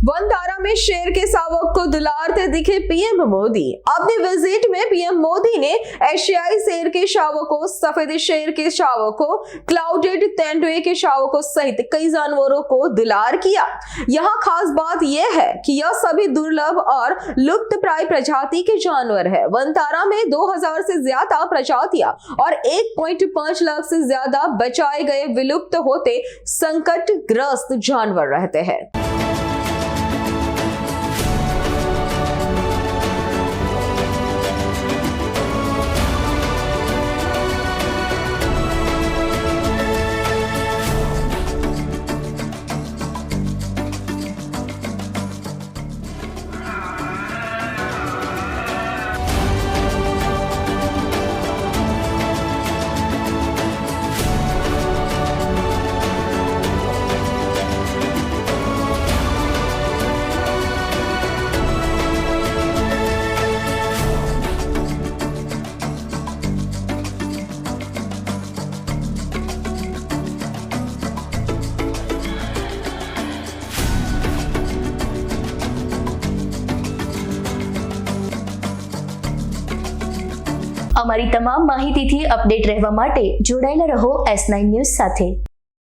वनतारा में शेर के शावक को दुलारते दिखे पीएम मोदी। अपनी विजिट में पीएम मोदी ने एशियाई शेर के शावकों, सफेद शेर के शावकों, क्लाउडेड तेंदुए के शावकों सहित कई जानवरों को दुलार किया। यहाँ खास बात यह है कि यह सभी दुर्लभ और लुप्त प्राय प्रजाति के जानवर है। वनतारा में 2000 से ज्यादा प्रजातियां और 1.5 लाख से ज्यादा बचाए गए विलुप्त होते संकटग्रस्त जानवर रहते हैं। અમારી તમામ માહિતીથી અપડેટ રહેવા માટે જોડાયેલા રહો S9 ન્યૂઝ સાથે।